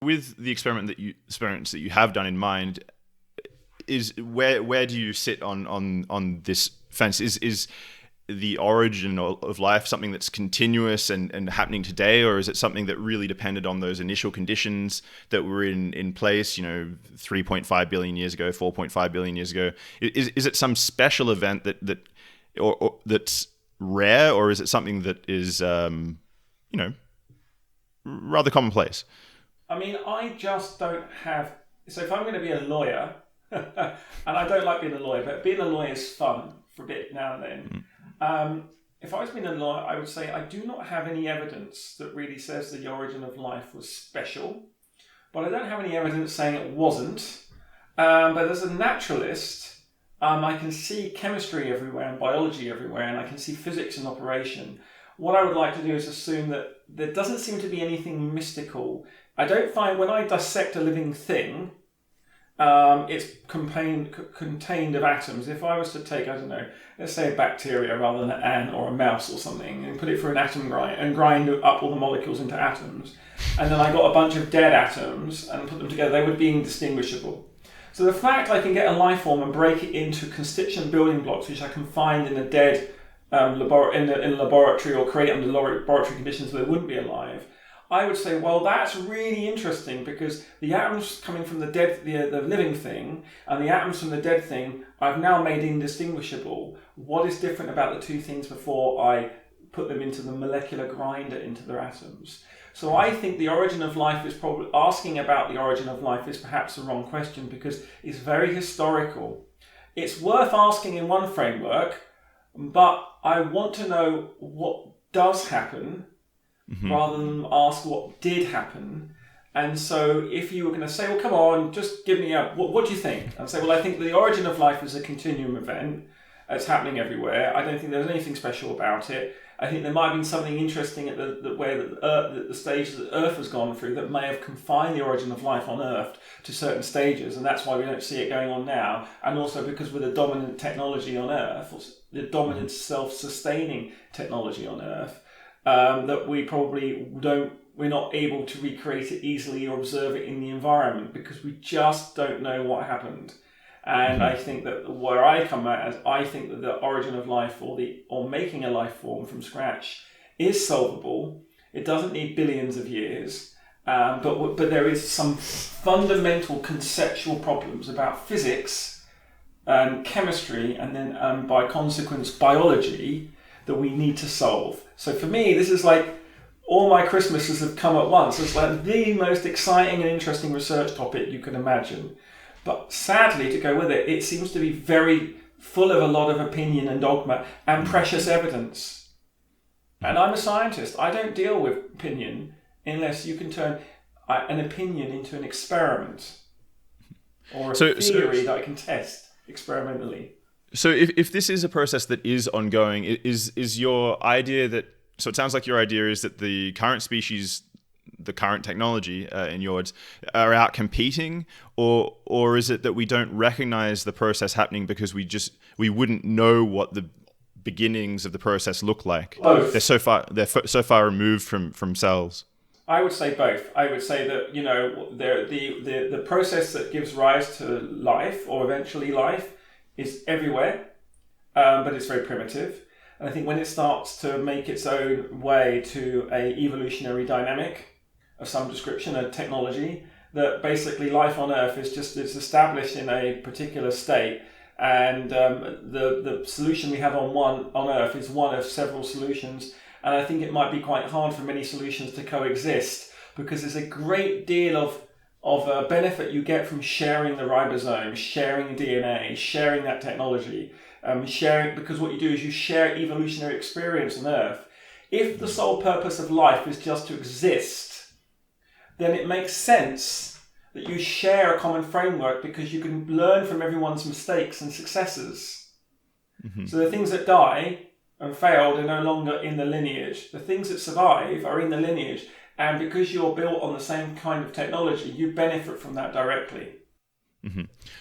with the experiments that you have done in mind, is where do you sit on this fence? Is the origin of life something that's continuous and happening today, or is it something that really depended on those initial conditions that were in place, 3.5 billion years ago, 4.5 billion years ago? Is it some special event that that's rare, or is it something that is rather commonplace? I mean, I just don't have... So if I'm going to be a lawyer, and I don't like being a lawyer, but being a lawyer is fun for a bit now and then. If I was being a lawyer, I would say I do not have any evidence that really says the origin of life was special, but I don't have any evidence saying it wasn't. But as a naturalist, I can see chemistry everywhere and biology everywhere, and I can see physics in operation. What I would like to do is assume that there doesn't seem to be anything mystical. I don't find when I dissect a living thing, it's contained of atoms. If I was to take, I don't know, let's say a bacteria rather than an ant or a mouse or something, and put it through an atom grind and grind up all the molecules into atoms, and then I got a bunch of dead atoms and put them together, they would be indistinguishable. So the fact I can get a life form and break it into constituent building blocks, which I can find in a dead in a laboratory or create under laboratory conditions where it wouldn't be alive, I would say, well, that's really interesting because the atoms coming from the living thing and the atoms from the dead thing I've now made indistinguishable. What is different about the two things before I put them into the molecular grinder into their atoms? So I think the origin of life is probably... Asking about the origin of life is perhaps the wrong question because it's very historical. It's worth asking in one framework, but I want to know what does happen rather than ask what did happen. And so if you were going to say, well, come on, just give me what do you think? And say, well, I think the origin of life is a continuum event. It's happening everywhere. I don't think there's anything special about it. I think there might have been something interesting at the stage that Earth has gone through that may have confined the origin of life on Earth to certain stages, and that's why we don't see it going on now. And also because we're the dominant technology on Earth, the dominant self-sustaining technology on Earth, that we probably we're not able to recreate it easily or observe it in the environment because we just don't know what happened. And I think that where I come at is I think that the origin of life or making a life form from scratch is solvable. It doesn't need billions of years, but there is some fundamental conceptual problems about physics and chemistry and then by consequence biology that we need to solve. So for me, this is like all my Christmases have come at once. It's like the most exciting and interesting research topic you can imagine. But sadly, to go with it, it seems to be very full of a lot of opinion and dogma and precious evidence. And I'm a scientist. I don't deal with opinion unless you can turn an opinion into an experiment or a theory that I can test experimentally. So if this is a process that is ongoing, is your idea that... So it sounds like your idea is that the current species, the current technology, in your words, are out competing, or is it that we don't recognize the process happening because we wouldn't know what the beginnings of the process look like? Both. They're so far removed from cells. I would say both. I would say that the process that gives rise to life or eventually life is everywhere, but it's very primitive. And I think when it starts to make its own way to a evolutionary dynamic of some description, a technology, that basically life on Earth is established in a particular state, and the solution we have on Earth is one of several solutions. And I think it might be quite hard for many solutions to coexist because there's a great deal of benefit you get from sharing the ribosome, sharing DNA, sharing that technology, because what you do is you share evolutionary experience on Earth. If the sole purpose of life is just to exist, then it makes sense that you share a common framework because you can learn from everyone's mistakes and successes. So the things that die and failed are no longer in the lineage. The things that survive are in the lineage. And because you're built on the same kind of technology, you benefit from that directly.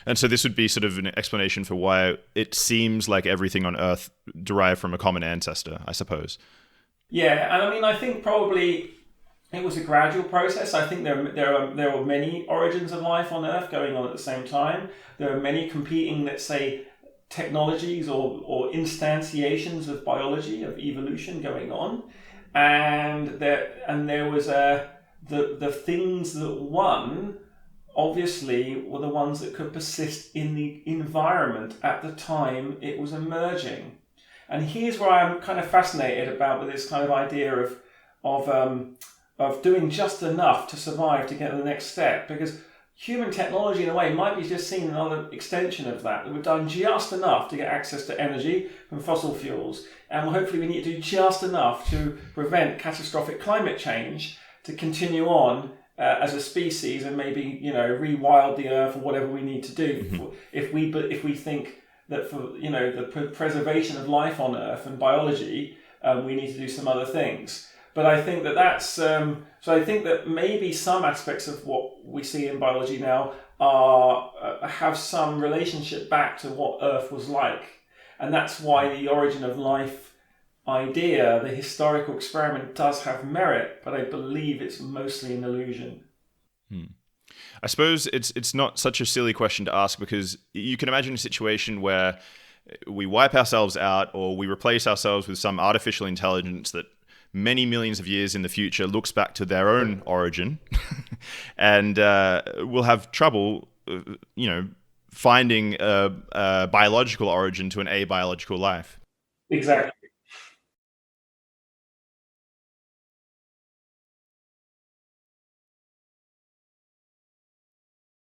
And so this would be sort of an explanation for why it seems like everything on Earth derived from a common ancestor, I suppose. Yeah, and I mean, I think probably It was a gradual process. I think there were many origins of life on Earth going on at the same time. There are many competing, let's say, technologies or instantiations of biology, of evolution going on, and there was the things that won. Obviously, were the ones that could persist in the environment at the time it was emerging. And here's where I'm kind of fascinated about with this kind of idea of doing just enough to survive to get to the next step, because human technology in a way might be just seen another extension of that we've done just enough to get access to energy from fossil fuels, and hopefully we need to do just enough to prevent catastrophic climate change to continue on as a species, and maybe rewild the earth or whatever we need to do. If we think that for the preservation of life on earth and biology, we need to do some other things. But I think that's so. I think that maybe some aspects of what we see in biology now have some relationship back to what Earth was like, and that's why the origin of life idea, the historical experiment, does have merit. But I believe it's mostly an illusion. I suppose it's not such a silly question to ask, because you can imagine a situation where we wipe ourselves out, or we replace ourselves with some artificial intelligence that many millions of years in the future looks back to their own origin and will have trouble, finding a biological origin to an abiological life. Exactly.